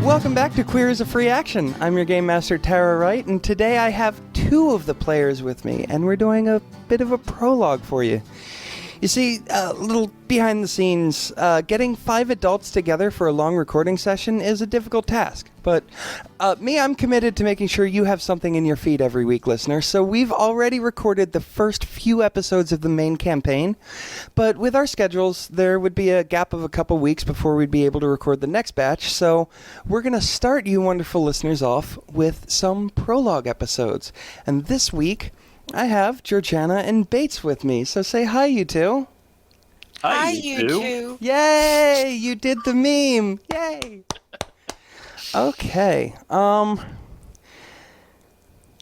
Welcome back to Queer is a Free Action. I'm your Game Master, Tara Wright, and today I have two of the players with me, and we're doing a bit of a prologue for you. You see, a little behind the scenes, getting 5 adults together for a long recording session is a difficult task. But I'm committed to making sure you have something in your feed every week, listener. So we've already recorded the first few episodes of the main campaign. But with our schedules, there would be a gap of a couple weeks before we'd be able to record the next batch. So we're going to start you wonderful listeners off with some prologue episodes. And this week, I have Georgeanna and Bates with me, so say hi, you two. Hi, you two. Yay! You did the meme. Yay! Okay.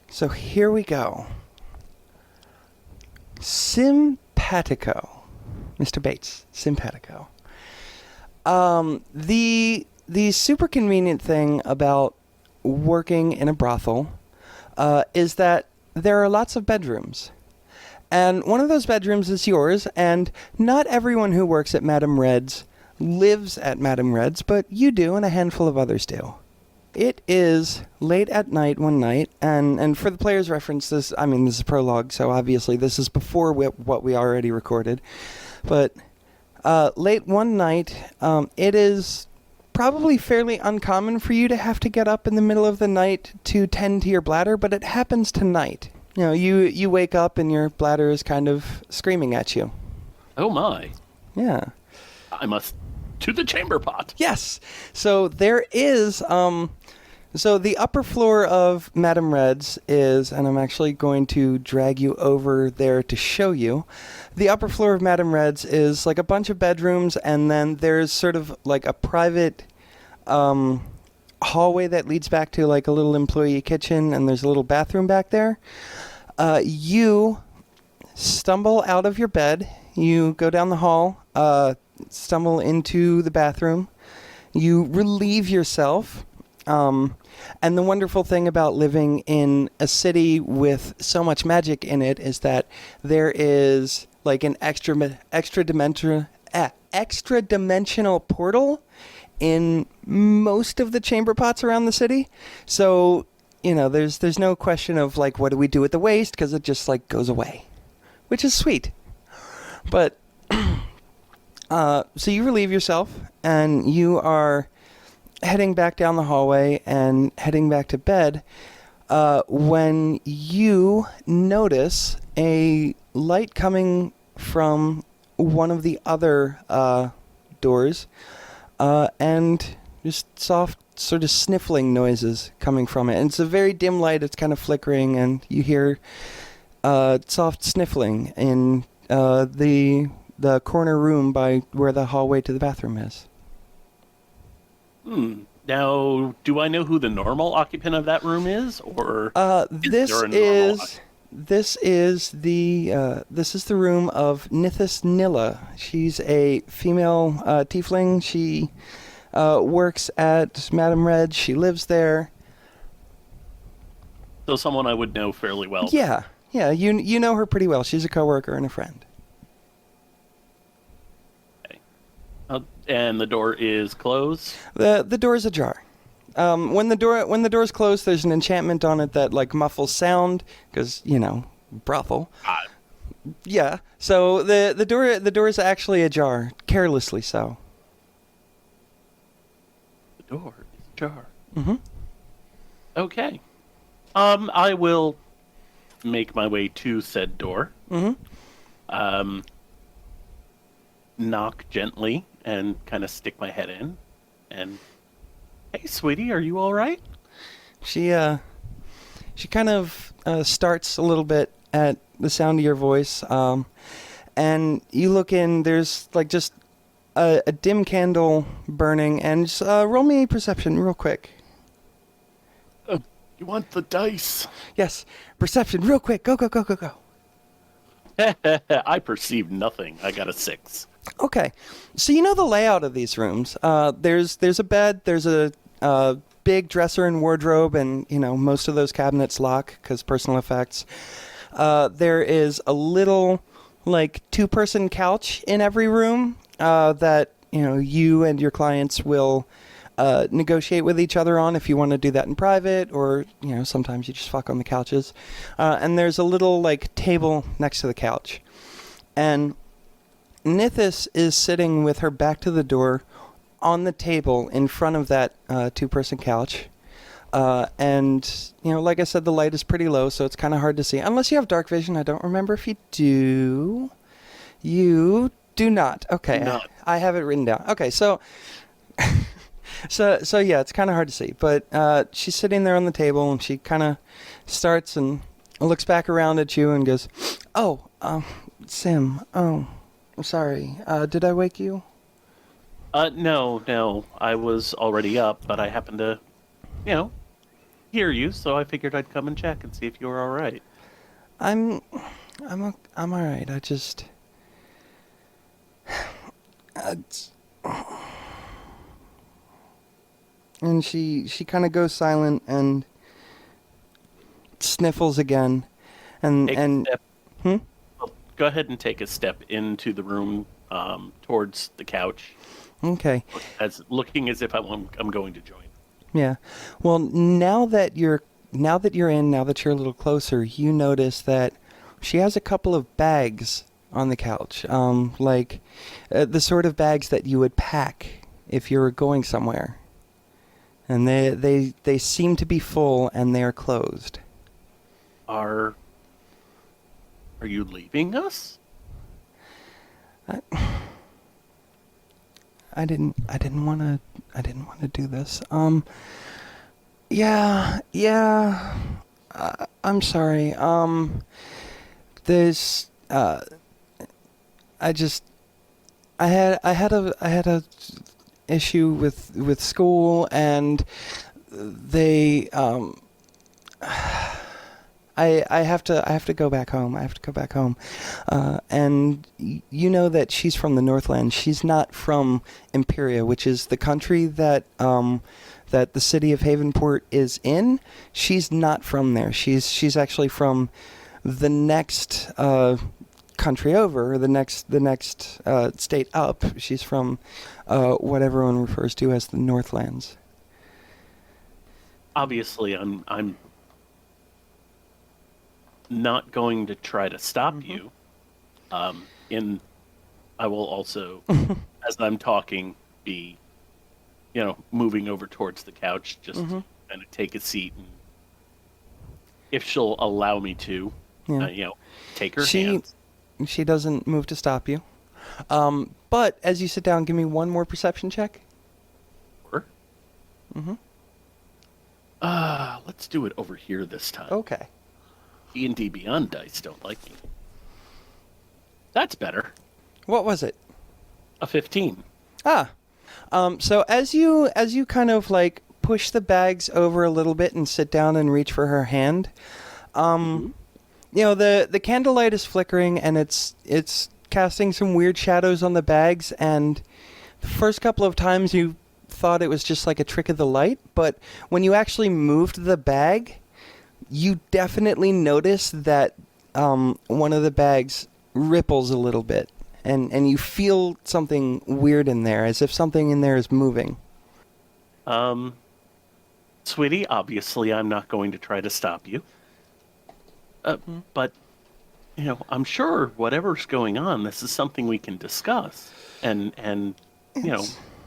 So here we go. Sym Patico. Mr. Bates, Sym Patico. The super convenient thing about working in a brothel is that there are lots of bedrooms. And one of those bedrooms is yours, and not everyone who works at Madame Red's lives at Madame Red's, but you do, and a handful of others do. It is late at night one night, and for the player's reference, this is a prologue, so obviously this is before what we already recorded. But late one night, it is probably fairly uncommon for you to have to get up in the middle of the night to tend to your bladder, but it happens tonight. You know, you wake up and your bladder is kind of screaming at you. Oh my. Yeah. I must to the chamber pot. Yes. So there is, so the upper floor of Madame Red's is, and I'm actually going to drag you over there to show you. The upper floor of Madame Red's is like a bunch of bedrooms, and then there's sort of like a private hallway that leads back to like a little employee kitchen, and there's a little bathroom back there. You stumble out of your bed, you go down the hall, stumble into the bathroom, you relieve yourself, and the wonderful thing about living in a city with so much magic in it is that there is like an extra dimensional portal in most of the chamber pots around the city. So, you know, there's no question of like, what do we do with the waste? Because it just like goes away, which is sweet. But so you relieve yourself and you are heading back down the hallway and heading back to bed when you notice a light coming from one of the other doors and just soft sort of sniffling noises coming from it. And it's a very dim light. It's kind of flickering, and you hear soft sniffling in the corner room by where the hallway to the bathroom is. Now, do I know who the normal occupant of that room is, or this is the room of Nithis Nilla. She's a female tiefling. She works at Madame Red. She lives there. So someone I would know fairly well. Yeah, you know her pretty well. She's a coworker and a friend. And the door is closed? The door is ajar. When the door is closed, there's an enchantment on it that like muffles sound because, you know, brothel. Yeah. So the door is actually ajar, carelessly so. The door is ajar. Mm-hmm. Okay. I will make my way to said door. Mm-hmm. Knock gently and kind of stick my head in and, hey, sweetie, are you all right? She kind of starts a little bit at the sound of your voice, and you look in. There's like just a dim candle burning, and just, roll me perception real quick. You want the dice? Yes, perception real quick. Go. I perceive nothing. I got a 6. Okay, so you know the layout of these rooms. There's a bed, there's a big dresser and wardrobe, and you know most of those cabinets lock because personal effects. There is a little like 2-person couch in every room that you know you and your clients will negotiate with each other on if you want to do that in private, or sometimes you just fuck on the couches. And there's a little like table next to the couch, and Nithis is sitting with her back to the door on the table in front of that two-person couch. And, like I said, the light is pretty low, so it's kind of hard to see. Unless you have dark vision. I don't remember if you do. You do not. Okay. Not. I have it written down. Okay, so... So yeah, it's kind of hard to see. But she's sitting there on the table, and she kind of starts and looks back around at you and goes, "Oh, Sym, oh, I'm sorry. Did I wake you?" No. I was already up, but I happened to, hear you, so I figured I'd come and check and see if you were all right. I'm all right. I just... And she kind of goes silent and sniffles again, Take a step. Well, Go ahead and take a step into the room, towards the couch, okay, looking as if I'm going to join. yeah. Well, now that you're now that you're a little closer, you notice that she has a couple of bags on the couch, like the sort of bags that you would pack if you were going somewhere. And they seem to be full, and they are closed. Are you leaving us? I didn't want to do this. Yeah. I'm sorry. There's I had a issue with school, and they I have to go back home. And you know that she's from the Northland. She's not from Imperia, which is the country that that the city of Havenport is in. She's not from there. She's actually from the next country over, or the next state up. She's from what everyone refers to as the Northlands. Obviously, I'm not going to try to stop you. I will also, as I'm talking, be, moving over towards the couch, just to kind of take a seat, and if she'll allow me to, take her hands. She doesn't move to stop you. But as you sit down, give me one more perception check. Sure. Let's do it over here this time. Okay. D&D Beyond dice don't like me. That's better. What was it? A 15. So as you kind of like push the bags over a little bit and sit down and reach for her hand, the candlelight is flickering, and it's casting some weird shadows on the bags, and the first couple of times you thought it was just like a trick of the light, but when you actually moved the bag, you definitely notice that one of the bags ripples a little bit, and you feel something weird in there, as if something in there is moving. Sweetie, obviously I'm not going to try to stop you. But, I'm sure whatever's going on, this is something we can discuss. And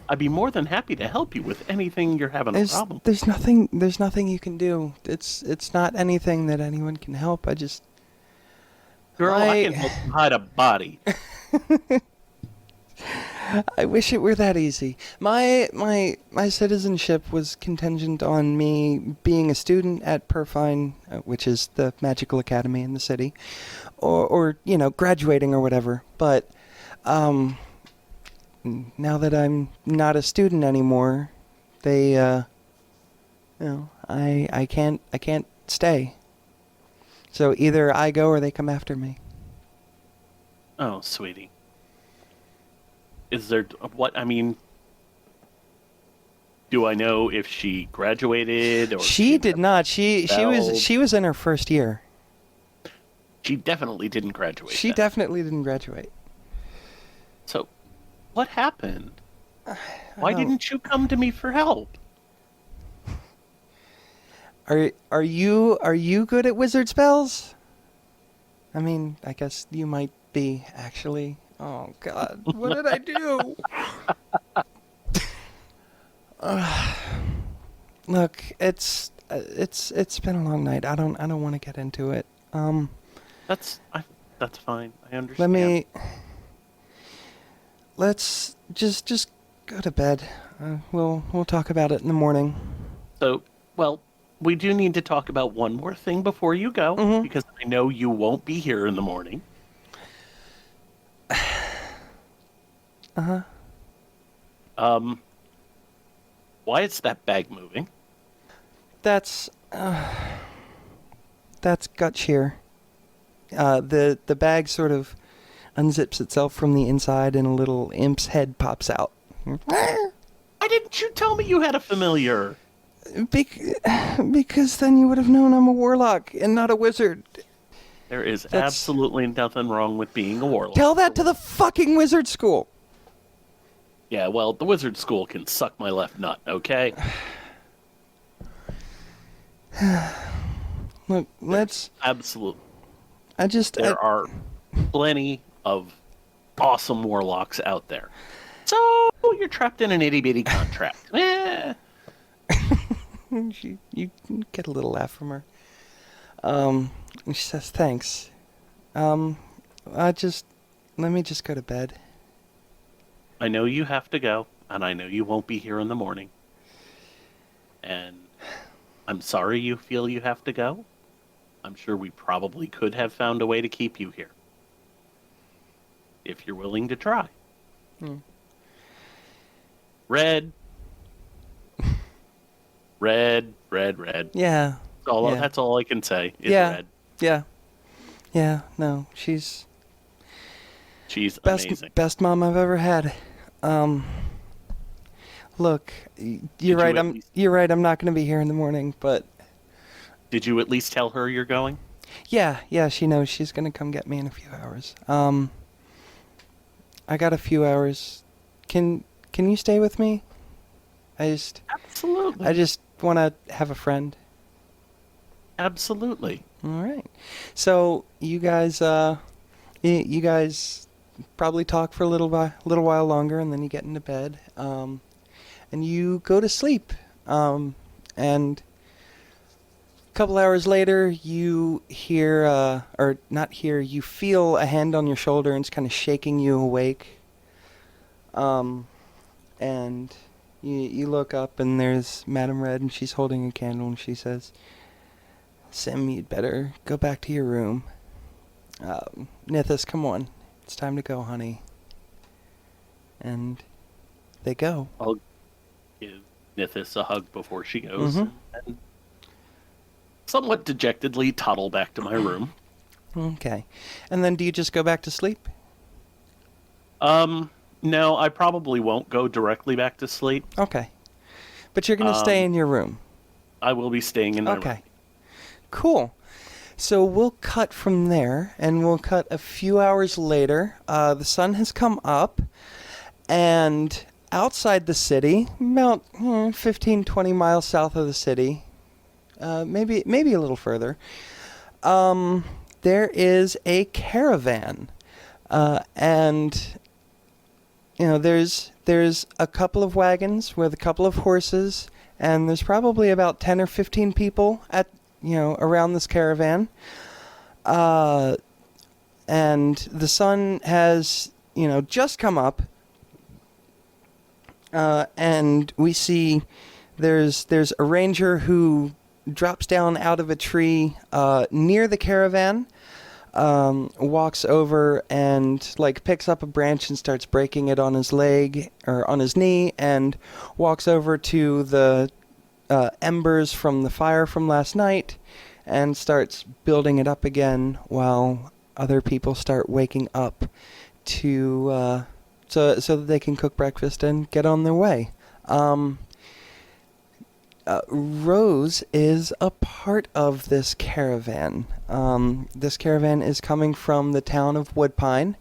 I'd be more than happy to help you with anything you're having a problem with. There's nothing you can do. It's not anything that anyone can help. I can help you hide a body. I wish it were that easy. My citizenship was contingent on me being a student at Perfine, which is the magical academy in the city, or graduating or whatever. But now that I'm not a student anymore, I can't stay. So either I go or they come after me. Oh, sweetie. Is there do I know if she graduated, or she did not? She was in her first year. She definitely didn't graduate. She definitely didn't graduate. So, what happened? Why didn't you come to me for help? Are you good at wizard spells? I mean, I guess you might be, actually. Oh God, what did I do? Look, it's been a long night. I don't want to get into it. That's fine. I Let understand. me. Let's just go to bed. We'll talk about it in the morning. So, well, we do need to talk about one more thing before you go, because I know you won't be here in the morning. Why is that bag moving? That's gut shear. The bag sort of unzips itself from the inside, and a little imp's head pops out. Why didn't you tell me you had a familiar? Because then you would have known I'm a warlock and not a wizard. There is absolutely nothing wrong with being a warlock. Tell that to the fucking wizard school. Yeah, well, the wizard school can suck my left nut, okay? Look, let's... Absolutely. There are plenty of awesome warlocks out there. So, you're trapped in an itty-bitty contract. You get a little laugh from her. She says, thanks. Let me just go to bed. I know you have to go, and I know you won't be here in the morning. And I'm sorry you feel you have to go. I'm sure we probably could have found a way to keep you here. If you're willing to try. Red. Red. Yeah. That's all I can say is red. Yeah, no, she's amazing. Best mom I've ever had. Look, you're right. I'm not going to be here in the morning, but did you at least tell her you're going? Yeah, she knows she's going to come get me in a few hours. I got a few hours. Can you stay with me? Absolutely. I just want to have a friend. Absolutely. All right. So you guys probably talk for a little while longer, and then you get into bed, and you go to sleep. And a couple hours later, you hear, or not hear, you feel a hand on your shoulder, and it's kind of shaking you awake. And you look up, and there's Madame Red, and she's holding a candle, and she says, Sym, you'd better go back to your room. Nithis, come on. It's time to go, honey. And they go. I'll give Nithis a hug before she goes, and somewhat dejectedly toddle back to my room. Okay. And then do you just go back to sleep? No, I probably won't go directly back to sleep. Okay. But you're going to stay in your room? I will be staying in my room. Okay. Cool. So we'll cut from there, and we'll cut a few hours later. The sun has come up, and outside the city, about 15, 20 miles south of the city, maybe a little further, there is a caravan. And there's a couple of wagons with a couple of horses, and there's probably about 10 or 15 people around this caravan. And the sun has, just come up. And we see there's a ranger who drops down out of a tree near the caravan, walks over and picks up a branch and starts breaking it on his leg or on his knee, and walks over to the embers from the fire from last night and starts building it up again while other people start waking up to so that they can cook breakfast and get on their way. Rose is a part of this caravan. This caravan is coming from the town of Woodpine.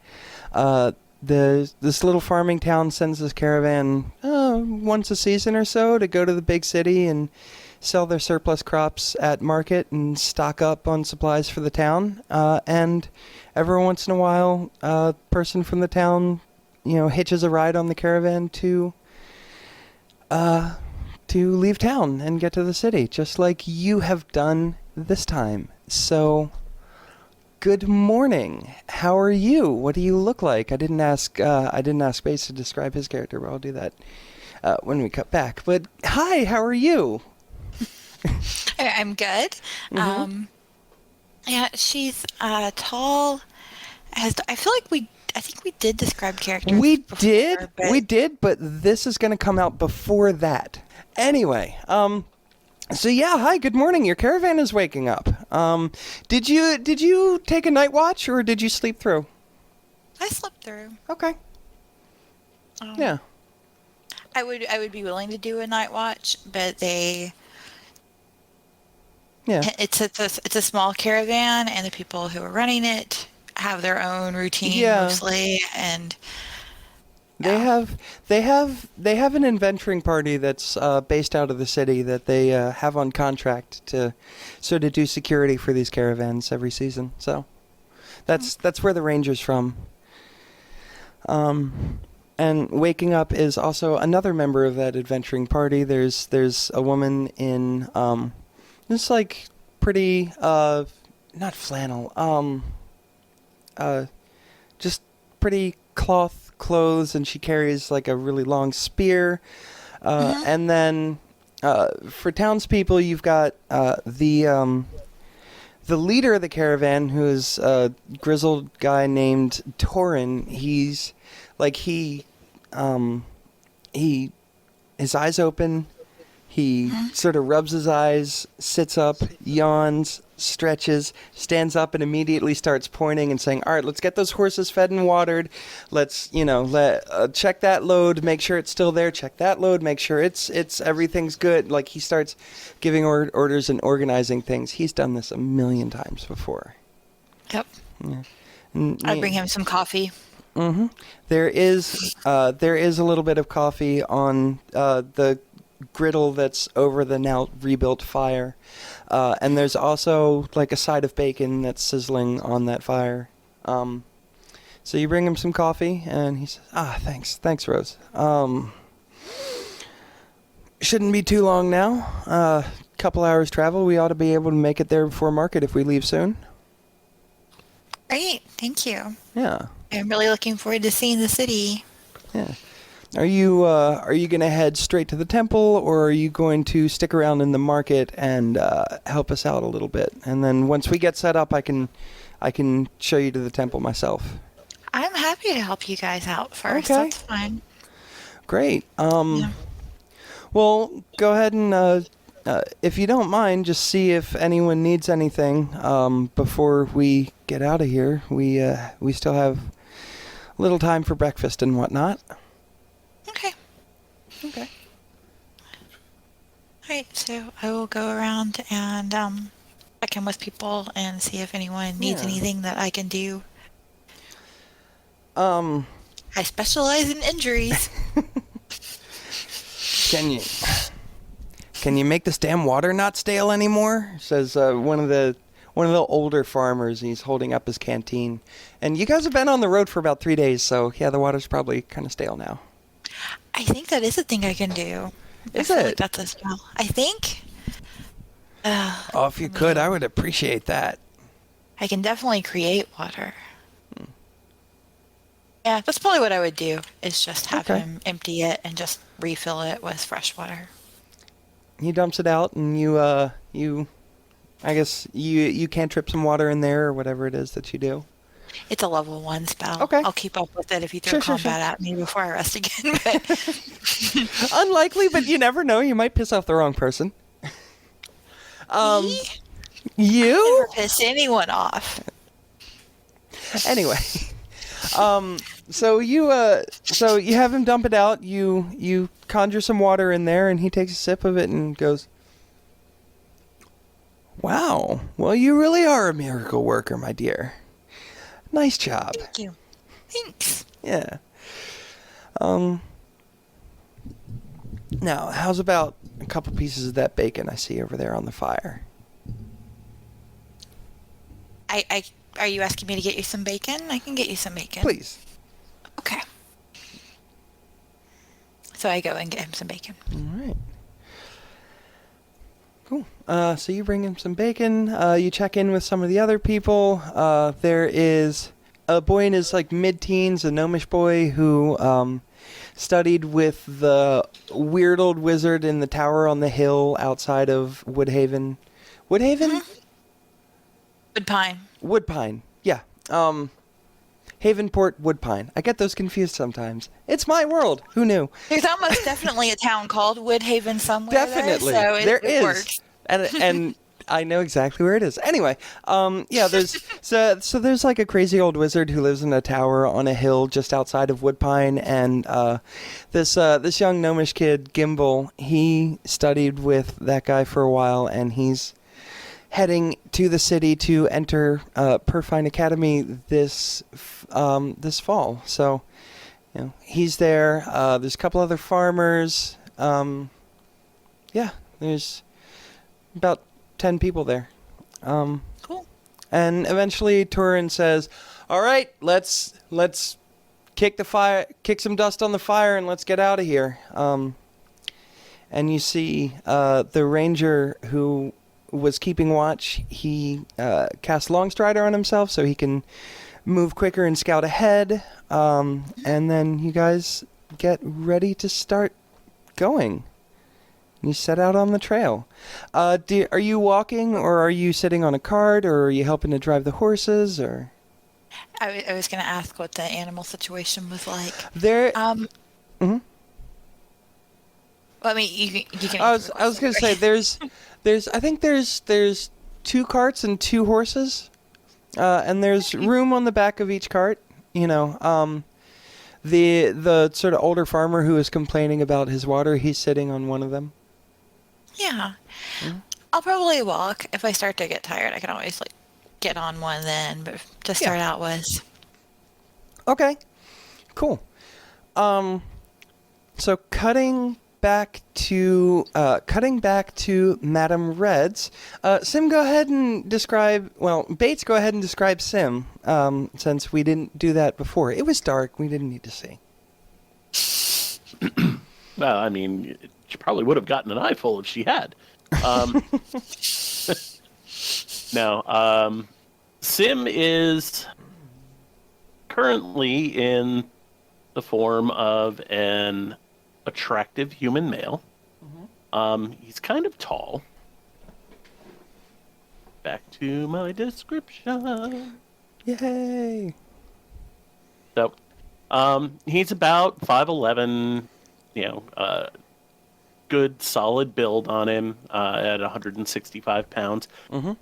this little farming town sends this caravan once a season or so to go to the big city and sell their surplus crops at market and stock up on supplies for the town. And every once in a while, a person from the town, hitches a ride on the caravan to leave town and get to the city, just like you have done this time. So, good morning. How are you? What do you look like? I didn't ask Bass to describe his character, but I'll do that when we cut back. But hi, how are you? I'm good. Mm-hmm. Yeah, she's tall. I think we did describe characters. We before, did, but this is going to come out before that. Anyway, so yeah, hi, good morning. Your caravan is waking up. Did you take a night watch or did you sleep through? I slept through. Okay. Yeah. I would be willing to do a night watch, but it's a small caravan, and the people who are running it have their own routine mostly, and they have an inventoring party that's based out of the city that they have on contract to sort of do security for these caravans every season. So that's where the ranger's from. And waking up is also another member of that adventuring party. There's a woman in just like pretty not flannel, just pretty cloth clothes, and she carries like a really long spear. And then for townspeople, you've got the leader of the caravan, who is a grizzled guy named Torin. He's like his eyes open. He sort of rubs his eyes, sits up, yawns, stretches, stands up, and immediately starts pointing and saying, "All right, let's get those horses fed and watered. Let's, check that load, make sure it's still there. Check that load, make sure it's everything's good." Like he starts giving orders and organizing things. He's done this a million times before. Yep. Yeah. I'd bring him some coffee. Mm-hmm. There is a little bit of coffee on the griddle that's over the now rebuilt fire, and there's also like a side of bacon that's sizzling on that fire. So you bring him some coffee, and he says, thanks, Rose. Shouldn't be too long now. Couple hours travel. We ought to be able to make it there before market if we leave soon. Great, thank you. Yeah. I'm really looking forward to seeing the city. Yeah. Are you going to head straight to the temple, or are you going to stick around in the market and help us out a little bit? And then once we get set up, I can show you to the temple myself. I'm happy to help you guys out first. Okay. That's fine. Great. Well, go ahead and if you don't mind, just see if anyone needs anything before we get out of here. We still have a little time for breakfast and whatnot. Okay. All right, so I will go around and check in with people and see if anyone needs anything that I can do. I specialize in injuries. Can you make this damn water not stale anymore? Says one of the older farmers. He's holding up his canteen. And you guys have been on the road for about 3 days, so yeah, the water's probably kind of stale now. I think that is a thing I can do. Is I feel it? like that's a spell. I think. If you could, I would appreciate that. I can definitely create water. Yeah, that's probably what I would do, is just have him empty it and just refill it with fresh water. He dumps it out, and you cantrip some water in there, or whatever it is that you do. It's a level 1 spell. Okay. I'll keep up with it if you throw combat at me before I rest again. But Unlikely, but you never know. You might piss off the wrong person. You? I never piss anyone off. Anyway, so you have him dump it out. You conjure some water in there, and he takes a sip of it and goes, "Wow. Well, you really are a miracle worker, my dear. Nice job." Thank you. Thanks. Yeah. Now, how's about a couple pieces of that bacon I see over there on the fire? Are you asking me to get you some bacon? I can get you some bacon. Please. Okay. So I go and get him some bacon. All right. Cool. So you bring him some bacon. You check in with some of the other people. There is a boy in his mid-teens, a gnomish boy who studied with the weird old wizard in the tower on the hill outside of Woodhaven. Woodhaven? Woodpine. Woodpine. Yeah. Havenport, Woodpine. I get those confused sometimes. It's my world. Who knew? There's almost definitely a town called Woodhaven somewhere. Definitely. There, so there it is. Works. And I know exactly where it is. Anyway, there's so there's a crazy old wizard who lives in a tower on a hill just outside of Woodpine, and this young gnomish kid, Gimbal, he studied with that guy for a while, and he's heading to the city to enter Purfine Academy this fall. So, he's there. There's a couple other farmers. There's about 10 people there. Cool. And eventually Turin says, "All right, let's kick some dust on the fire, and let's get out of here." And you see the ranger who was keeping watch. He cast Longstrider on himself so he can move quicker and scout ahead. And then you guys get ready to start going. You set out on the trail. Are you walking, or are you sitting on a cart, or are you helping to drive the horses, or? I was going to ask what the animal situation was like. There. Well, I mean, you can. I was going to say there's I think there's 2 carts and 2 horses, and there's room on the back of each cart. The sort of older farmer who is complaining about his water, he's sitting on one of them. Yeah. I'll probably walk. If I start to get tired, I can always get on one then, but to start out with. Okay. Cool. So cutting back to Madame Red's. Sym, go ahead and describe. Well, Bates, go ahead and describe Sym. Since we didn't do that before, it was dark. We didn't need to see. Well, I mean, she probably would have gotten an eyeful if she had. No, Sym is currently in the form of an attractive human male. He's kind of tall. Back to my description. Yay! So, he's about 5'11", good solid build on him, at 165 pounds.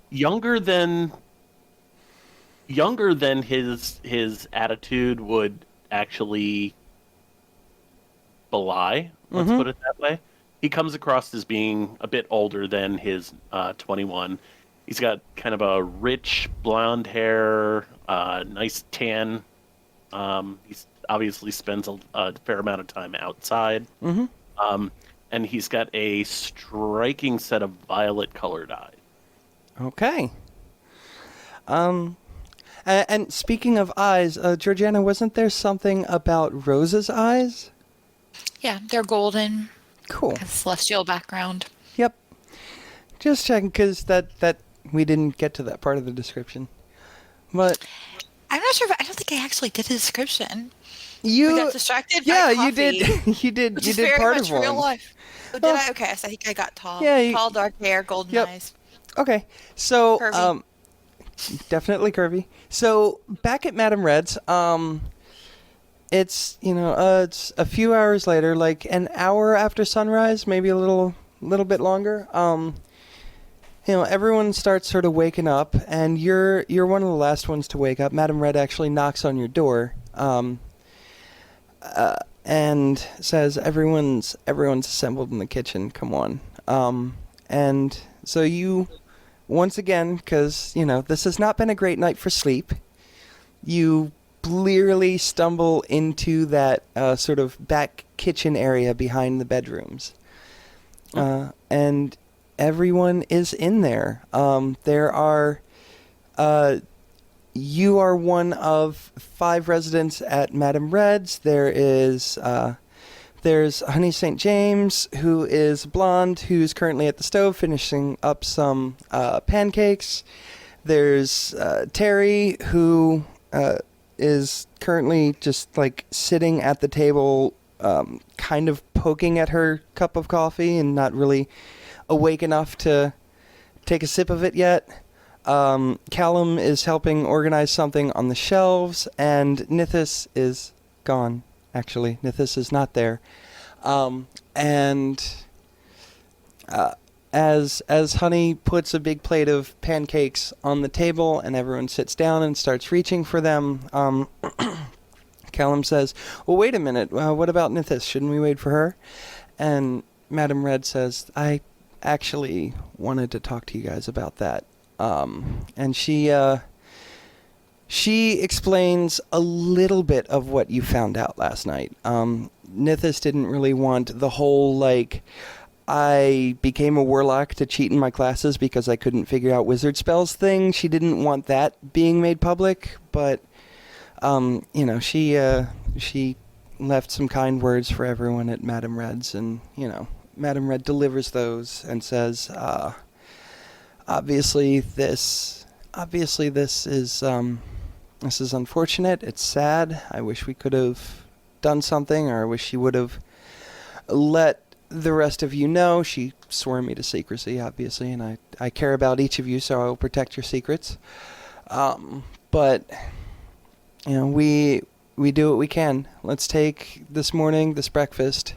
Younger than his attitude would actually belie. Let's put it that way. He comes across as being a bit older than his 21. He's got kind of a rich blonde hair, nice tan. He's obviously spends a fair amount of time outside. And he's got a striking set of violet-colored eyes. Okay. And speaking of eyes, Georgeanna, wasn't there something about Rose's eyes? Yeah, they're golden. Cool. Celestial background. Yep. Just checking, because that we didn't get to that part of the description. But I'm not sure, I don't think I actually did a description. we got distracted by Yeah, coffee, you did. You did. which You is did very part much of one. real life. Oh, did I? Okay, so I think I got tall. Yeah, Tall, dark hair, golden eyes. Okay, so Curvy. Definitely curvy. So back at Madame Red's, it's it's a few hours later, like an hour after sunrise, maybe a little bit longer. Everyone starts sort of waking up, and you're one of the last ones to wake up. Madame Red actually knocks on your door, and says, "Everyone's assembled in the kitchen. Come on." And so you, once again, because this has not been a great night for sleep, you clearly stumble into that sort of back kitchen area behind the bedrooms. And everyone is in there. There are... you are one of 5 residents at Madame Red's. There's Honey St. James, who is blonde, who's currently at the stove finishing up some pancakes. There's Terry, who is currently just like sitting at the table, kind of poking at her cup of coffee and not really awake enough to take a sip of it yet. Callum is helping organize something on the shelves, and Nithis is gone. Actually, Nithis is not there. As Honey puts a big plate of pancakes on the table and everyone sits down and starts reaching for them, Callum says, "Well, wait a minute. What about Nithis? Shouldn't we wait for her?" And Madame Red says, "I actually wanted to talk to you guys about that." And she explains a little bit of what you found out last night. Nithis didn't really want the whole, like, I became a warlock to cheat in my classes because I couldn't figure out wizard spells thing. She didn't want that being made public, but, she left some kind words for everyone at Madame Red's, and, Madame Red delivers those and says, Obviously, this is unfortunate. It's sad. I wish we could have done something, or I wish she would have let the rest of you know. She swore me to secrecy, obviously, and I care about each of you, so I will protect your secrets. But we do what we can. Let's take this breakfast,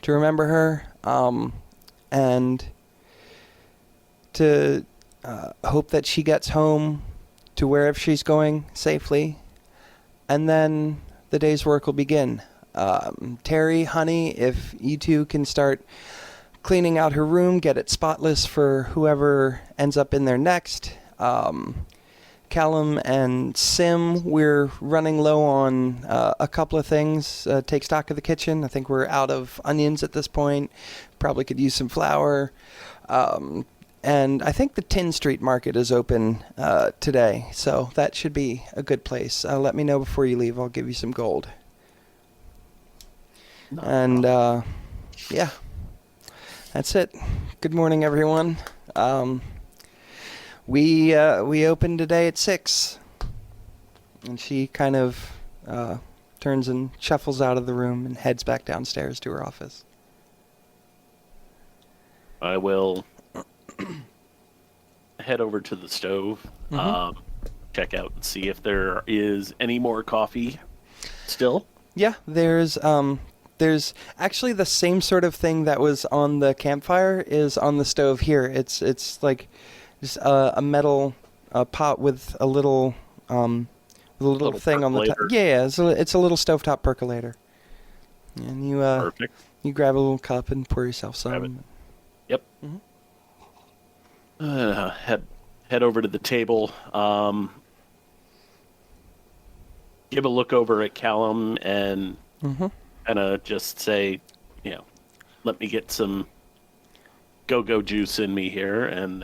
to remember her, and to hope that she gets home to wherever she's going safely, and then the day's work will begin. Terry, Honey, if you two can start cleaning out her room, get it spotless for whoever ends up in there next. Callum and Sym, we're running low on a couple of things. Take stock of the kitchen. I think we're out of onions at this point. Probably could use some flour. And I think the Tin Street Market is open today, so that should be a good place. Let me know before you leave. I'll give you some gold. And, yeah, that's it. Good morning, everyone. We open today at 6. And she kind of turns and shuffles out of the room and heads back downstairs to her office. I will head over to the stove, check out and see if there is any more coffee still. Yeah, there's actually the same sort of thing that was on the campfire is on the stove here. It's like just a metal pot with a little thing on the top. Yeah, it's a little stovetop percolator. And you Perfect. You grab a little cup and pour yourself some. Grab it. Yep. Head over to the table. Give a look over at Callum and kind of just say, let me get some go-go juice in me here, and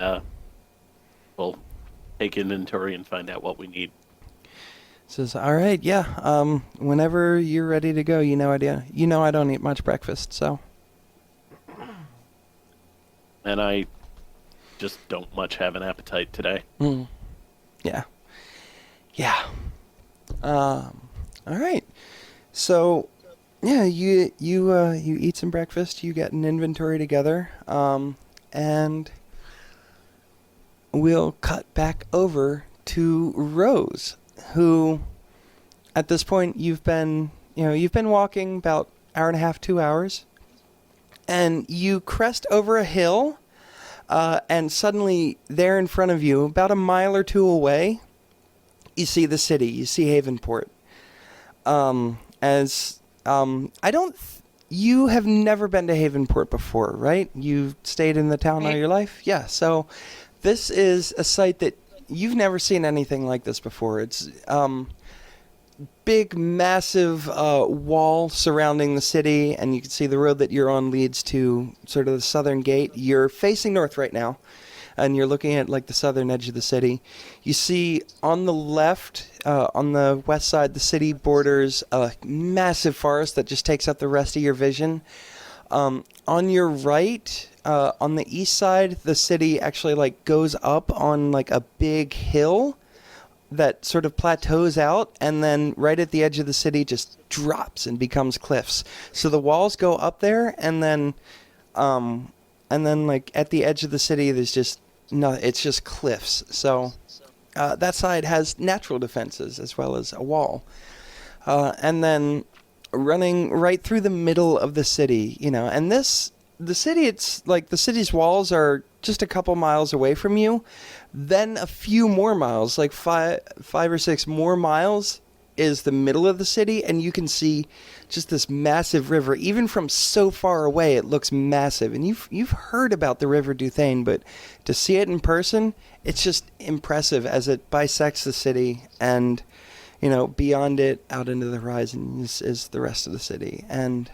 we'll take inventory and find out what we need. Says, all right, yeah. Whenever you're ready to go, I don't eat much breakfast, so. And I just don't much have an appetite today. Yeah. All right. So, yeah, you eat some breakfast. You get an inventory together, and we'll cut back over to Rose, who, at this point, you've been walking about hour and a half, 2 hours, and you crest over a hill, and suddenly there in front of you, about a mile or two away, you see the city. You see Havenport. You have never been to Havenport before, right? You've stayed in the town all your life? Yeah, so this is a site that you've never seen anything like this before. It's big, massive wall surrounding the city, and you can see the road that you're on leads to sort of the southern gate. You're facing north right now, and you're looking at like the southern edge of the city. You see on the left, on the west side, the city borders a massive forest that just takes up the rest of your vision. On your right, on the east side, the city actually like goes up on like a big hill that sort of plateaus out, and then right at the edge of the city just drops and becomes cliffs. So the walls go up there, and then like at the edge of the city, there's just no, it's just cliffs. So that side has natural defenses as well as a wall, and then running right through the middle of the city, and the city, it's like the city's walls are just a couple miles away from you. Then a few more miles, like five or six more miles, is the middle of the city, and you can see just this massive river. Even from so far away, it looks massive. And you've heard about the River Duthane, but to see it in person, it's just impressive as it bisects the city. And beyond it, out into the horizon is the rest of the city. And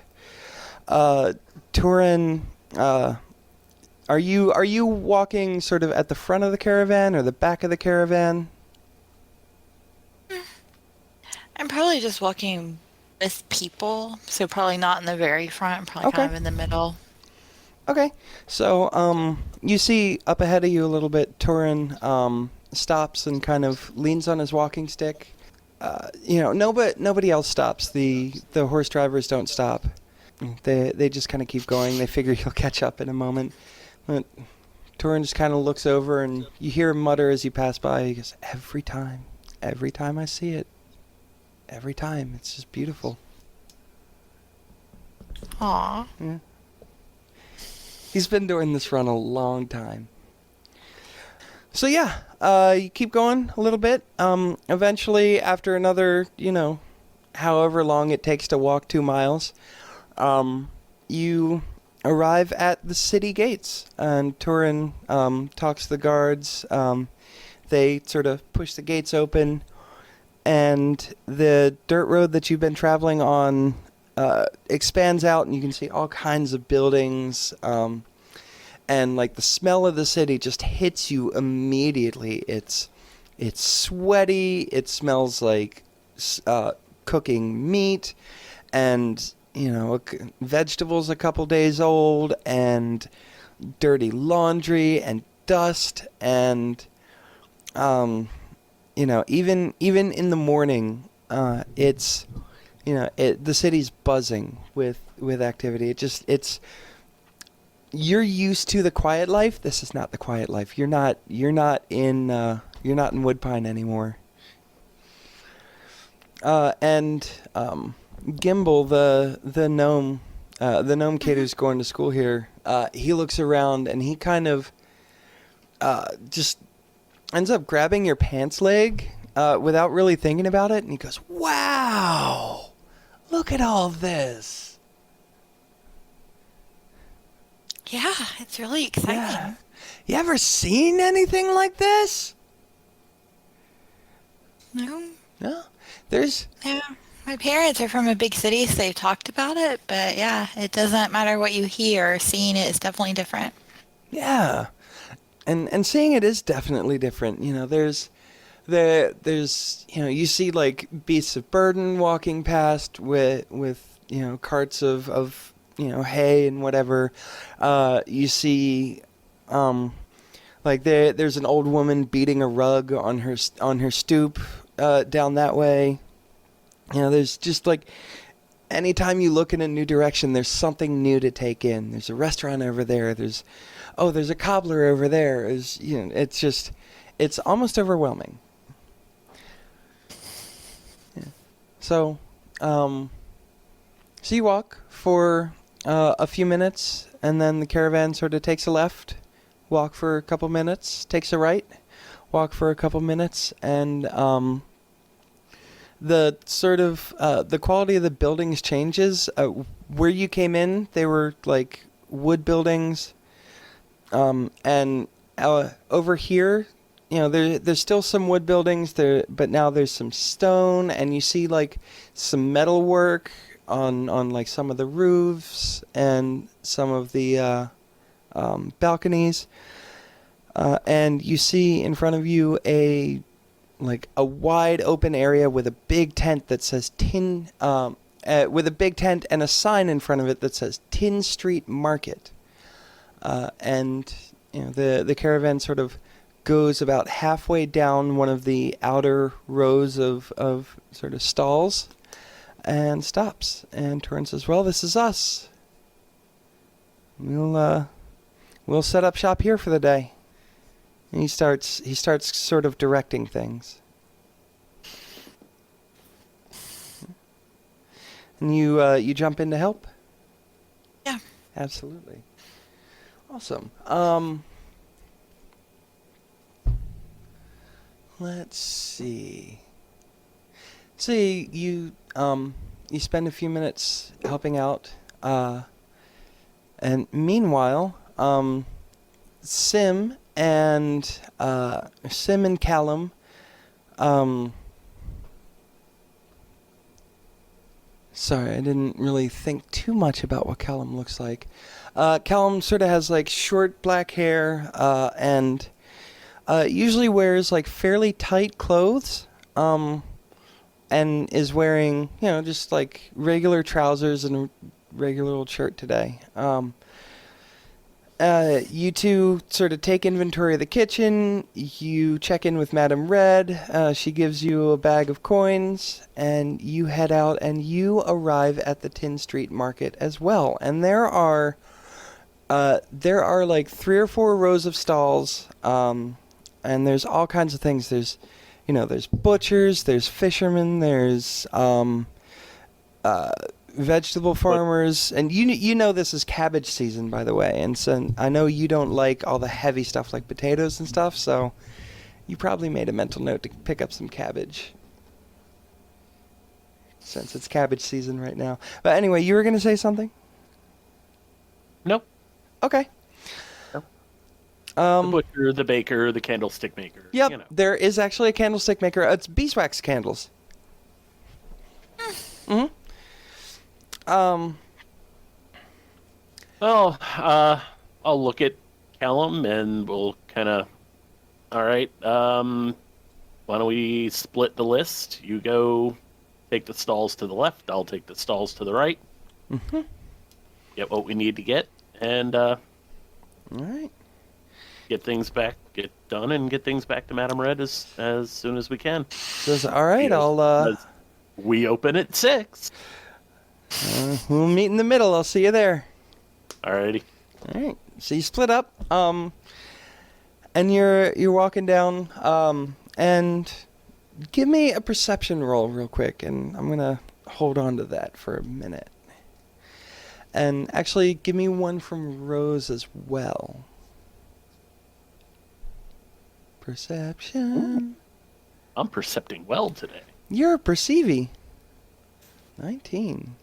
Turin, are you walking sort of at the front of the caravan or the back of the caravan? I'm probably just walking with people, so probably not in the very front, probably kind of in the middle. Okay. So you see up ahead of you a little bit, Turin stops and kind of leans on his walking stick. Nobody else stops. The horse drivers don't stop. They just kind of keep going. They figure you'll catch up in a moment. But Turin just kind of looks over, and you hear him mutter as you pass by. He goes, every time I see it. Every time. It's just beautiful. Aww. Yeah. He's been doing this run a long time. So yeah, you keep going a little bit. Eventually, after another, however long it takes to walk 2 miles, you arrive at the city gates, and Turin talks to the guards. They sort of push the gates open, and the dirt road that you've been traveling on expands out, and you can see all kinds of buildings. And like the smell of the city just hits you immediately. It's sweaty. It smells like cooking meat, and vegetables a couple days old, and dirty laundry and dust, and even in the morning, it's the city's buzzing with activity. You're used to the quiet life. This is not the quiet life. You're not in Woodpine anymore. And Gimbal, the gnome kid who's going to school here, he looks around, and he kind of just ends up grabbing your pants leg without really thinking about it, and he goes, "Wow, look at all this." Yeah, it's really exciting. Yeah. You ever seen anything like this? No. No? Yeah, my parents are from a big city, so they've talked about it, but yeah, it doesn't matter what you hear. Seeing it is definitely different. Yeah. And seeing it is definitely different. There's you see like beasts of burden walking past with carts of hay and whatever. You see, like there's an old woman beating a rug on her stoop down that way. There's just like, anytime you look in a new direction, there's something new to take in. There's a restaurant over there. There's a cobbler over there. It's almost overwhelming. Yeah. So you walk for a few minutes, and then the caravan sort of takes a left, walk for a couple minutes, takes a right, walk for a couple minutes, and the sort of the quality of the buildings changes. Where you came in, they were like wood buildings, and over here, there's still some wood buildings there, but now there's some stone, and you see like some metal work on like some of the roofs and some of the balconies, and you see in front of you a wide open area with a big tent that says with a big tent and a sign in front of it that says Tin Street Market, and the caravan sort of goes about halfway down one of the outer rows of sort of stalls and stops, and Torin says, "Well, this is us. We'll set up shop here for the day." And he starts sort of directing things. And you jump in to help? Yeah. Absolutely. Awesome. Let's see. See, you spend a few minutes helping out, and meanwhile, Sym and Callum, sorry, I didn't really think too much about what Callum looks like. Callum sort of has like short black hair, and usually wears like fairly tight clothes, and is wearing, just like regular trousers and a regular old shirt today. You two sort of take inventory of the kitchen. You check in with Madame Red. She gives you a bag of coins, and you head out, and you arrive at the Tin Street Market as well. And there are like 3 or 4 rows of stalls, and there's all kinds of things. There's butchers, there's fishermen, there's vegetable farmers, and this is cabbage season, by the way, and so I know you don't like all the heavy stuff like potatoes and stuff, so you probably made a mental note to pick up some cabbage since it's cabbage season right now. But anyway, you were going to say something? Nope. Okay. Nope. The butcher, the baker, the candlestick maker. Yep, there is actually a candlestick maker. It's beeswax candles. Mm-hmm. Well, I'll look at Callum and we'll kind of, all right, why don't we split the list? You go take the stalls to the left, I'll take the stalls to the right. Mm-hmm. Get what we need to get, and all right. Get done and get things back to Madame Red as soon as we can. Says, all right, We open at 6. We'll meet in the middle. I'll see you there. Alrighty. All right. So you split up, and you're walking down, and give me a perception roll real quick, and I'm gonna hold on to that for a minute. And actually, give me one from Rose as well. Perception. I'm percepting well today. You're a perceivy. 19.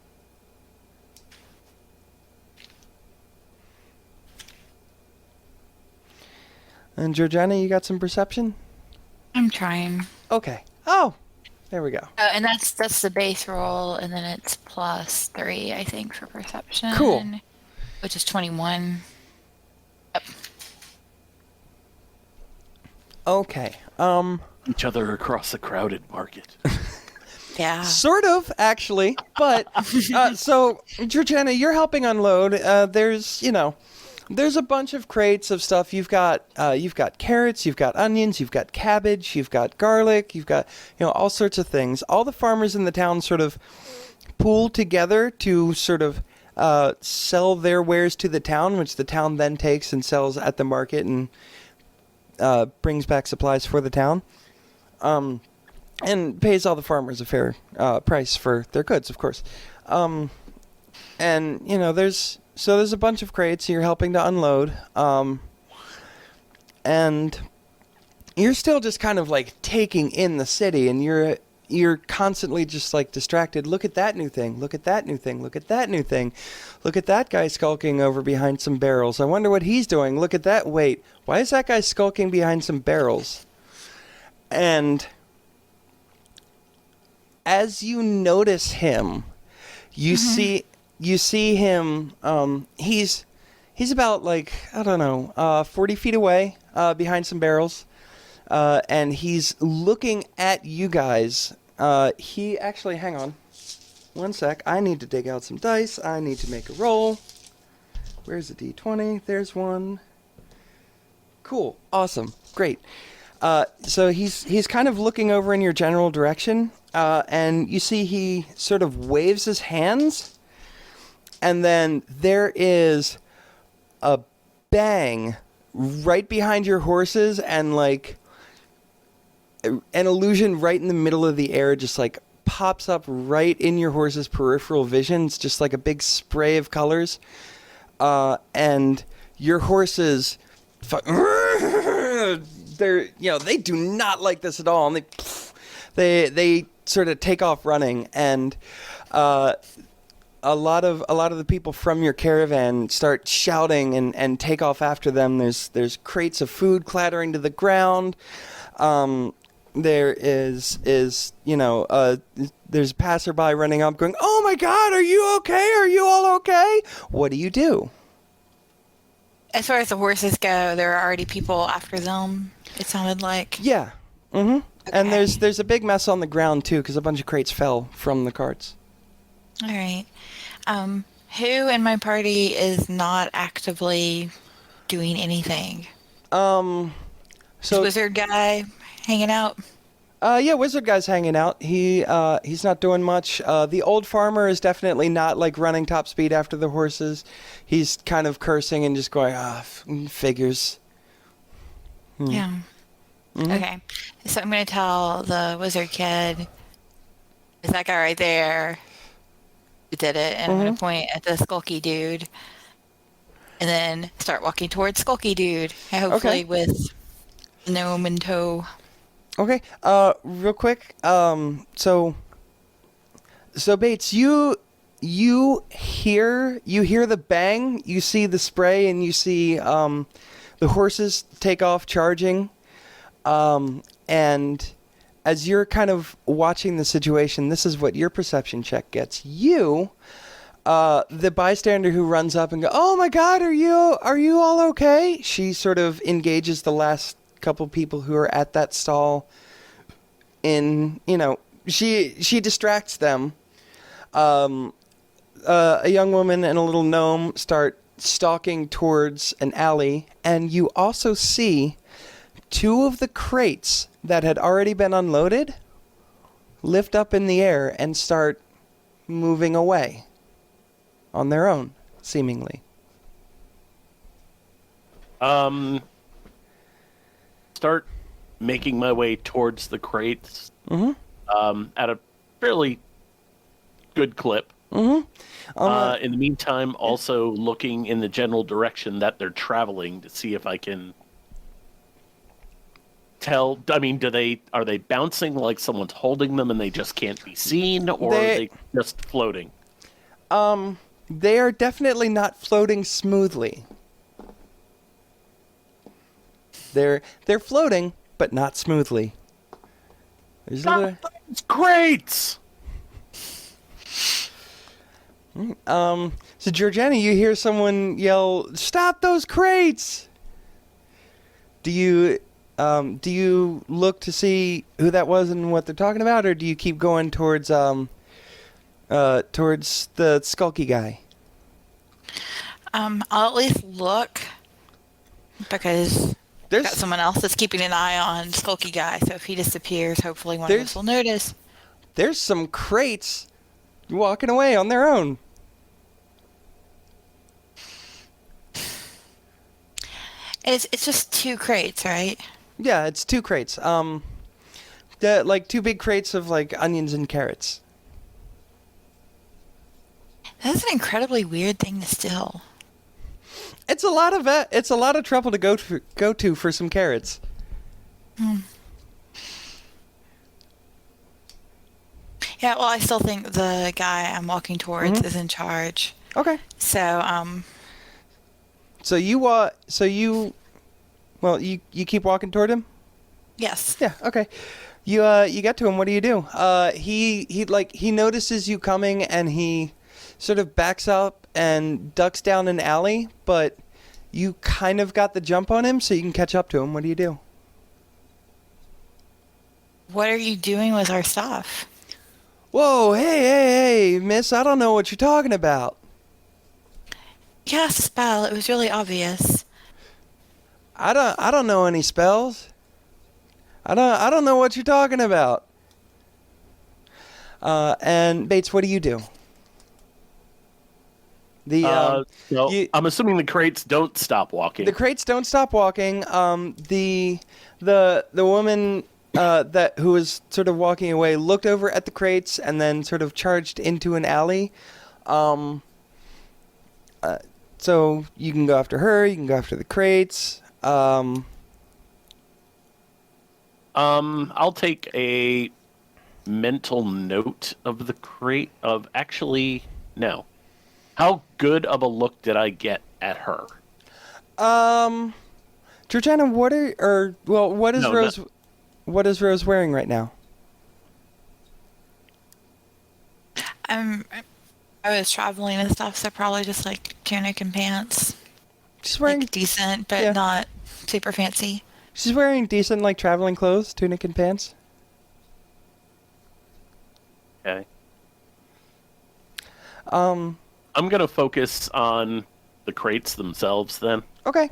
And Georgeanna, you got some perception? I'm trying. Okay. Oh, there we go. Oh, and that's the base roll, and then it's +3, I think, for perception. Cool. Which is 21. Yep. Okay. Each other across a crowded market. Yeah. Sort of, actually. But, so, Georgeanna, you're helping unload. There's a bunch of crates of stuff. You've got carrots, you've got onions, you've got cabbage, you've got garlic, you've got, all sorts of things. All the farmers in the town sort of pool together to sort of sell their wares to the town, which the town then takes and sells at the market and brings back supplies for the town. And pays all the farmers a fair price for their goods, of course. And, there's a bunch of crates you're helping to unload. And you're still just kind of like taking in the city, and you're constantly just like distracted. Look at that new thing. Look at that new thing. Look at that new thing. Look at that guy skulking over behind some barrels. I wonder what he's doing. Look at that. Wait, why is that guy skulking behind some barrels? And as you notice him, you see him. He's about like, I don't know, 40 feet away, behind some barrels, and he's looking at you guys. He actually, hang on, one sec. I need to dig out some dice. I need to make a roll. Where's the D20? There's one. Cool. Awesome. Great. So he's kind of looking over in your general direction, and you see he sort of waves his hands, and then there is a bang right behind your horses, and like an illusion right in the middle of the air just like pops up right in your horse's peripheral vision. It's just like a big spray of colors, and your horses, they're, they do not like this at all, and they sort of take off running, and a lot of the people from your caravan start shouting and take off after them. There's crates of food clattering to the ground. There is there's a passerby running up going, "Oh my God, are you okay? Are you all okay?" What do you do? As far as the horses go, there are already people after them, it sounded like. Yeah. Mm-hmm. Okay. And there's a big mess on the ground too, because a bunch of crates fell from the carts. All right. Who in my party is not actively doing anything? So Wizard guy hanging out? Yeah, wizard guy's hanging out. He's not doing much. The old farmer is definitely not like running top speed after the horses. He's kind of cursing and just going, figures. Yeah. Mm-hmm. Okay. So I'm going to tell the wizard kid, is that guy right there who did it? And I'm going to point at the skulky dude and then start walking towards skulky dude, hopefully with gnome in tow. Okay. Real quick. So Bates, you hear the bang, you see the spray, and you see the horses take off charging. And as you're kind of watching the situation, this is what your perception check gets you. The bystander who runs up and goes, "Oh my God, are you all okay?" She sort of engages the last couple people who are at that stall in, she distracts them. A young woman and a little gnome start stalking towards an alley, and you also see two of the crates that had already been unloaded lift up in the air and start moving away on their own, seemingly. Start making my way towards the crates at a fairly good clip. In the meantime, also looking in the general direction that they're traveling to see if I can tell. I mean, are they bouncing like someone's holding them and they just can't be seen, or are they just floating? They are definitely not floating smoothly. They're floating, but not smoothly. Stop those crates! So Georgeanna, you hear someone yell, "Stop those crates!" Do you look to see who that was and what they're talking about, or do you keep going towards the skulky guy? I'll at least look, because I've got someone else that's keeping an eye on skulky guy, so if he disappears, hopefully one of us will notice. There's some crates walking away on their own. It's just 2 crates, right? Yeah, it's 2 crates. Like 2 big crates of like onions and carrots. That's an incredibly weird thing to steal. It's a lot of trouble to go to for some carrots. Yeah, well, I still think the guy I'm walking towards is in charge. Okay. So, So you keep walking toward him? Yes. Yeah, okay. You get to him. What do you do? He notices you coming, and he sort of backs up and ducks down an alley, but you kind of got the jump on him, so you can catch up to him. What do you do? What are you doing with our stuff? Whoa, hey, miss, I don't know what you're talking about. Cast a spell. It was really obvious. I don't know any spells. I don't know what you're talking about. And Bates, what do you do? I'm assuming the crates don't stop walking. The crates don't stop walking. The woman who was sort of walking away looked over at the crates and then sort of charged into an alley. So you can go after her. You can go after the crates. I'll take a mental note of the crate of actually no. How good of a look did I get at her? Georgeanna, what is Rose wearing right now? I was traveling and stuff, so probably just like tunic and pants. She's wearing like decent, but not super fancy. She's wearing decent, like, traveling clothes, tunic and pants. Okay. Um, I'm going to focus on the crates themselves then. Okay.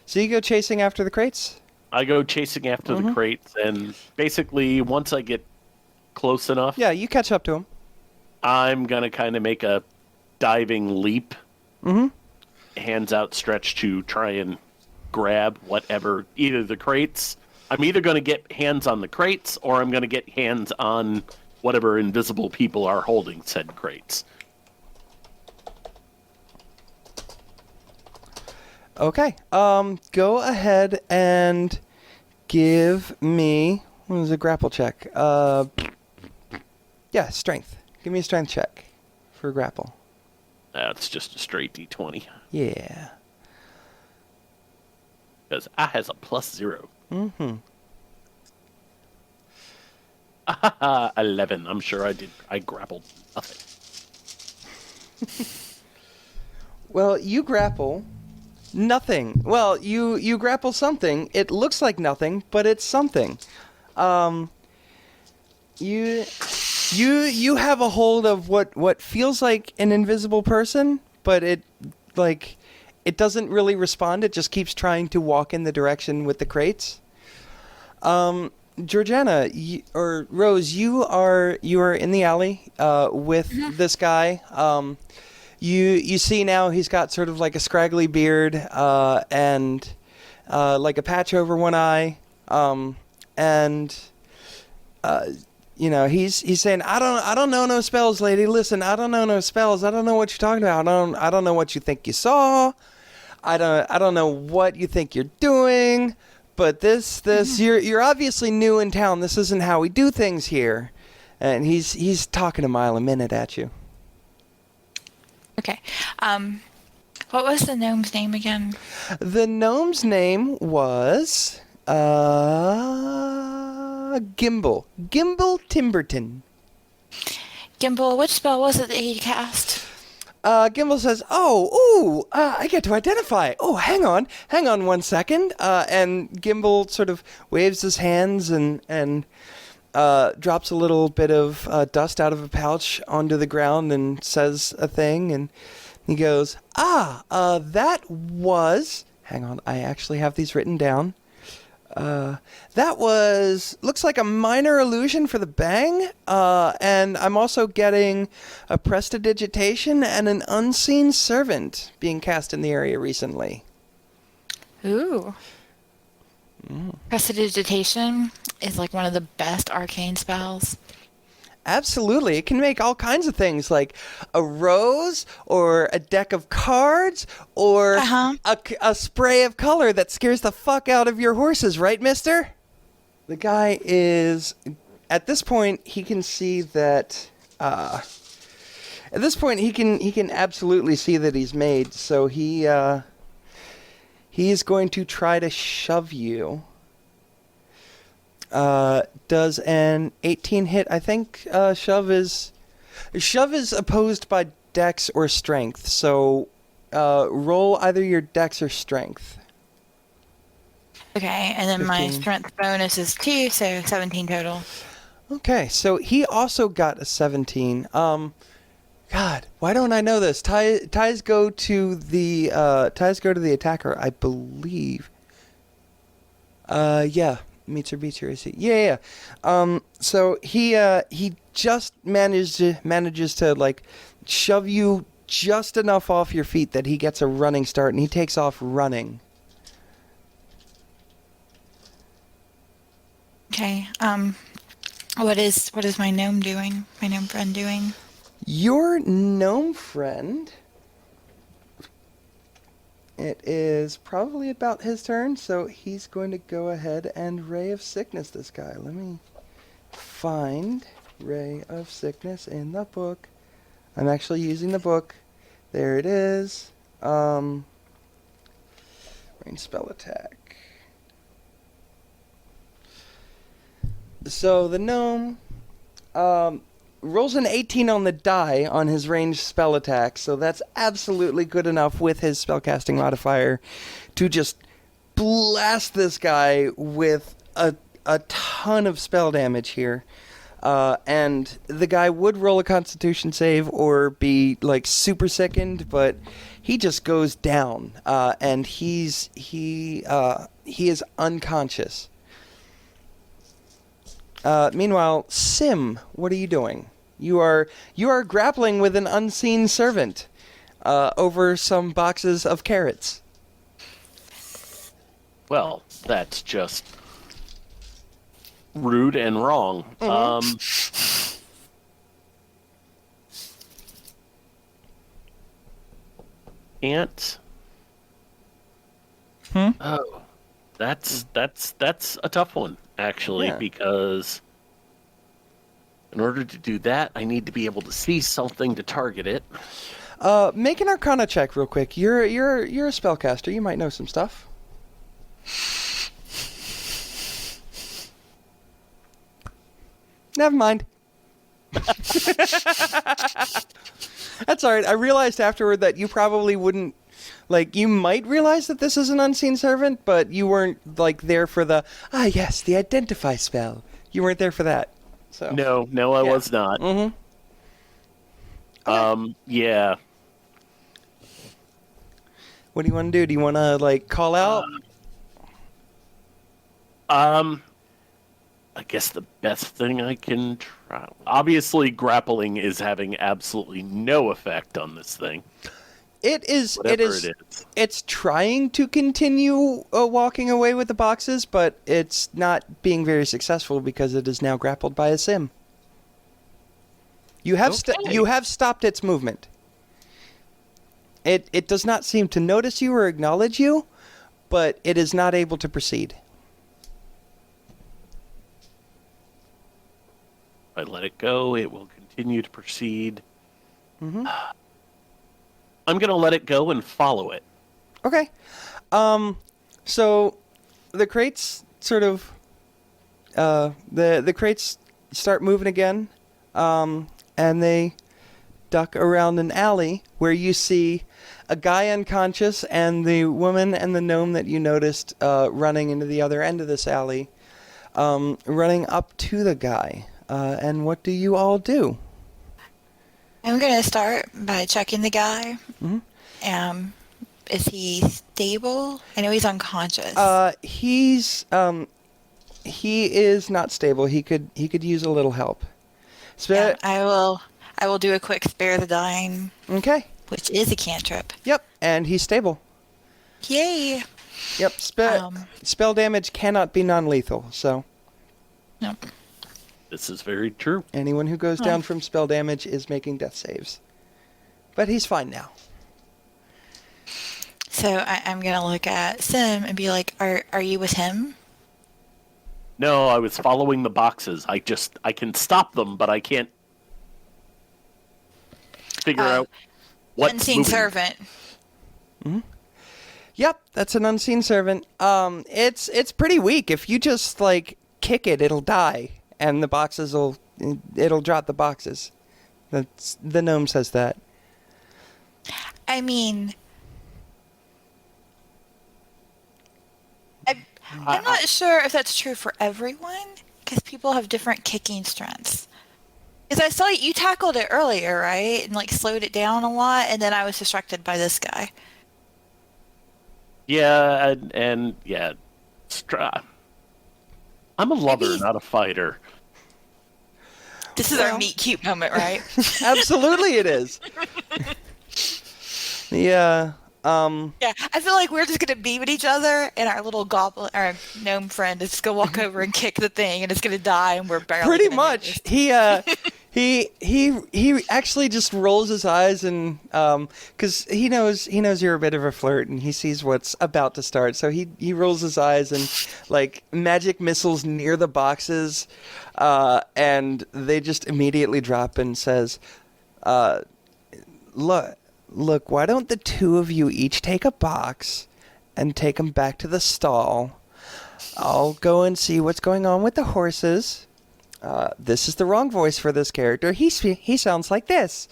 So you go chasing after the crates? I go chasing after the crates, and basically, once I get close enough... Yeah, you catch up to them. I'm going to kind of make a diving leap. Mm-hmm. Hands outstretched to try and grab whatever, either the crates. I'm either going to get hands on the crates, or I'm going to get hands on whatever invisible people are holding said crates. Okay. Go ahead and give me... What was a grapple check? Yeah, strength. Give me a strength check for grapple. That's just a straight D20. Yeah. Because I has a +0. Mm-hmm. 11. I'm sure I grappled nothing. Well, you grapple nothing. Well, you grapple something. It looks like nothing, but it's something. You have a hold of what feels like an invisible person, but it doesn't really respond. It just keeps trying to walk in the direction with the crates. Georgeanna, or Rose, you are in the alley with this guy. You see now he's got sort of like a scraggly beard and like a patch over one eye, and he's saying, I don't know no spells, lady. Listen, I don't know no spells. I don't know what you're talking about. I don't know what you think you saw. I don't know what you think you're doing. But this you're obviously new in town. This isn't how we do things here. And he's talking a mile a minute at you. Okay. What was the gnome's name again? The gnome's name was Gimbal. Gimbal Timberton. Gimbal, which spell was it that he cast? Gimbal says, I get to identify. Oh, hang on 1 second. And Gimbal sort of waves his hands and drops a little bit of dust out of a pouch onto the ground and says a thing. And he goes, that was... Hang on, I actually have these written down. That looks like a minor illusion for the bang, and I'm also getting a prestidigitation and an unseen servant being cast in the area recently. Ooh. Prestidigitation is like one of the best arcane spells. Absolutely. It can make all kinds of things, like a rose or a deck of cards or a spray of color that scares the fuck out of your horses, right, mister? The guy is... At this point, he can see that... At this point, he can absolutely see that he's made, so he is going to try to shove you. Does an 18 hit? I think shove is opposed by dex or strength. So roll either your dex or strength. Okay, and then my 15. strength bonus is 2, so 17 total. Okay, so he also got a 17. God, why don't I know this? Ties go to the attacker, I believe. Yeah, meets or beats your AC. Yeah. So he just manages to like shove you just enough off your feet that he gets a running start, and he takes off running. Okay. What is my gnome doing? My gnome friend doing? Your gnome friend. It is probably about his turn, so he's going to go ahead and Ray of Sickness this guy. Let me find Ray of Sickness in the book. I'm actually using the book. There it is. Range spell attack. So the gnome rolls an 18 on the die on his ranged spell attack, so that's absolutely good enough with his spellcasting modifier to just blast this guy with a ton of spell damage here. And the guy would roll a Constitution save or be like super sickened, but he just goes down, and he is unconscious. Meanwhile, Sym, what are you doing? You are grappling with an unseen servant over some boxes of carrots. Well, that's just rude and wrong. Can't. Oh, that's a tough one, actually, Yeah. because in order to do that, I need to be able to see something to target it. Make an Arcana check real quick. You're a spellcaster. You might know some stuff. Never mind. That's all right. I realized afterward that you probably wouldn't, like, you might realize that this is an unseen servant, but you weren't, like, there for the, yes, the identify spell. You weren't there for that. So No, I was not. Mm-hmm. Yeah. What do you want to do? Do you want to, like, call out? I guess the best thing I can try. Obviously, grappling is having absolutely no effect on this thing. It is. Whatever it is. It's trying to continue walking away with the boxes, but it's not being very successful because it is now grappled by a Sym. You have you have stopped its movement. It does not seem to notice you or acknowledge you, but it is not able to proceed. If I let it go, it will continue to proceed. Mm-hmm. I'm going to let it go and follow it. Okay. So the crates sort of the crates start moving again, and they duck around an alley where you see a guy unconscious and the woman and the gnome that you noticed running into the other end of this alley, running up to the guy. And what do you all do? I'm going to start by checking the guy. Mm-hmm. Is he stable? I know he's unconscious. He is not stable. He could use a little help. Yeah, I will do a quick spare the dying. Okay. Which is a cantrip. Yep, and he's stable. Yay. Yep, spell damage cannot be non-lethal, so. Nope. This is very true. Anyone who goes down from spell damage is making death saves. But he's fine now. So I'm going to look at Sym and be like, are you with him? No, I was following the boxes. I can stop them, but I can't figure out what's Unseen moving. servant. Mm-hmm. Yep, that's an unseen servant. It's pretty weak. If you just, like, kick it, it'll die, and it'll drop the boxes. That's the gnome says that. I mean, I'm not sure if that's true for everyone, because people have different kicking strengths. Because I saw you tackled it earlier, right? And like slowed it down a lot, and then I was distracted by this guy. Yeah, and yeah, I'm a lover, Maybe- not a fighter. This is our meet cute moment, right? Absolutely, it is. Yeah. Yeah, I feel like we're just gonna be with each other, and our little goblin, our gnome friend, is just gonna walk over and kick the thing, and it's gonna die, and we're barely Pretty gonna much. notice. He actually just rolls his eyes and because he knows you're a bit of a flirt and he sees what's about to start, so he rolls his eyes and like magic missiles near the boxes, and they just immediately drop and says, Look, why don't the two of you each take a box and take them back to the stall? I'll go and see what's going on with the horses. This is the wrong voice for this character. He sounds like this.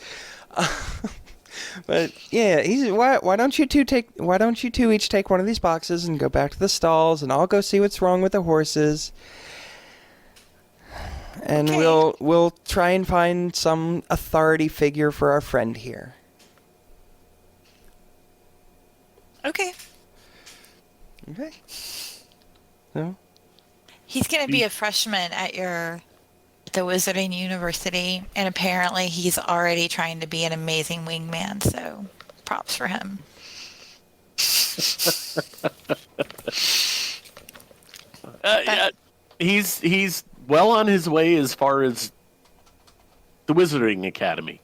But yeah, why don't you two each take one of these boxes and go back to the stalls, and I'll go see what's wrong with the horses. And Okay. we'll try and find some authority figure for our friend here. Okay. Okay. So, He's going to be a freshman at the Wizarding University, and apparently he's already trying to be an amazing wingman, so props for him. Yeah, he's well on his way as far as the Wizarding Academy.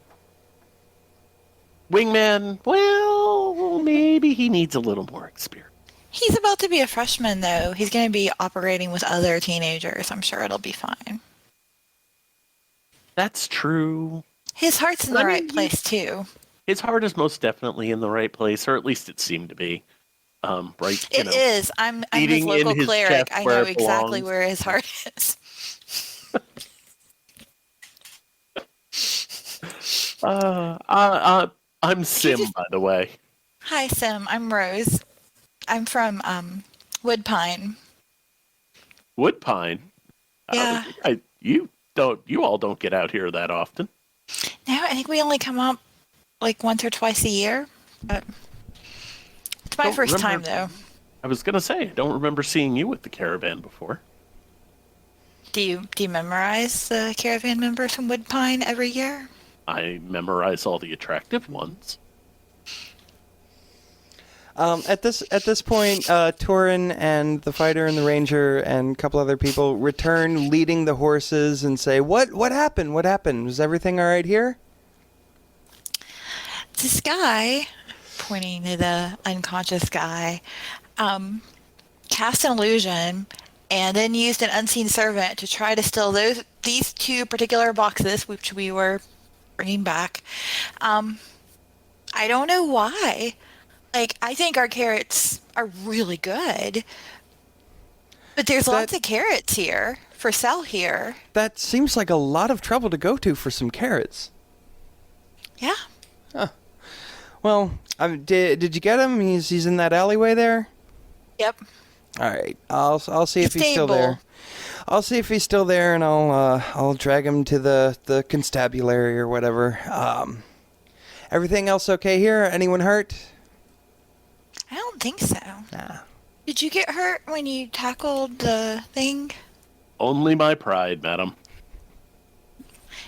Wingman, well, maybe he needs a little more experience. He's about to be a freshman, though. He's going to be operating with other teenagers. I'm sure it'll be fine. That's true. His heart's in the right place, too. His heart is most definitely in the right place, or at least it seemed to be. Right? It is. I'm his beating in local his cleric. chest I where know it exactly belongs. where his heart is. I'm Sym, by the way. Hi, Sym. I'm Rose. I'm from Woodpine. Woodpine. Yeah. You all don't get out here that often. No, I think we only come up like once or twice a year. But it's my Don't first time, remember- though. I was gonna say, I don't remember seeing you with the caravan before. Do you memorize the caravan members from Woodpine every year? I memorize all the attractive ones. At this point, Torin and the fighter and the ranger and a couple other people return, leading the horses, and say, "What happened? What happened? Was everything all right here?" This guy, pointing to the unconscious guy, cast an illusion and then used an unseen servant to try to steal these two particular boxes, which we were bringing back. I don't know why. Like, I think our carrots are really good, but there's lots of carrots here for sale here. That seems like a lot of trouble to go to for some carrots. Yeah. Well, did you get him? He's in that alleyway there. Yep. All right, I'll see if he's still Stable. there. I'll see if he's still there, and I'll drag him to the constabulary or whatever. Everything else okay here? Anyone hurt? I don't think so. Nah. Did you get hurt when you tackled the thing? Only my pride, madam.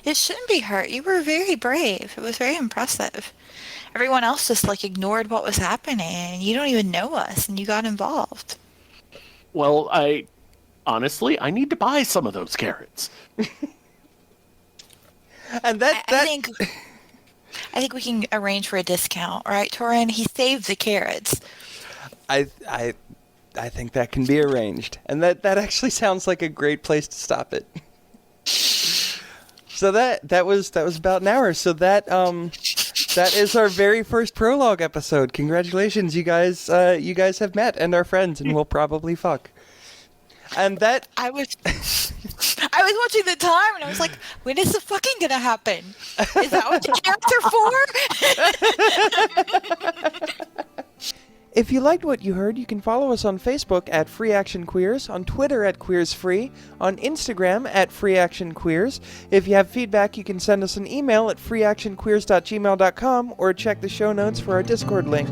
It shouldn't be hurt. You were very brave. It was very impressive. Everyone else just like ignored what was happening. You don't even know us, and you got involved. Well, honestly, I need to buy some of those carrots. And I think we can arrange for a discount, right, Torin? He saved the carrots. I think that can be arranged, and that actually sounds like a great place to stop it. So that was about an hour. So that is our very first prologue episode. Congratulations, you guys have met and are friends, and will probably fuck. And that I was watching the time and I was like, when is the fucking gonna happen? Is that what the counts are for? If you liked what you heard, you can follow us on Facebook at Freeactionqueers, on Twitter at QueersFree, on Instagram at Freeactionqueers. If you have feedback, you can send us an email at freeactionqueers.gmail.com or check the show notes for our Discord link.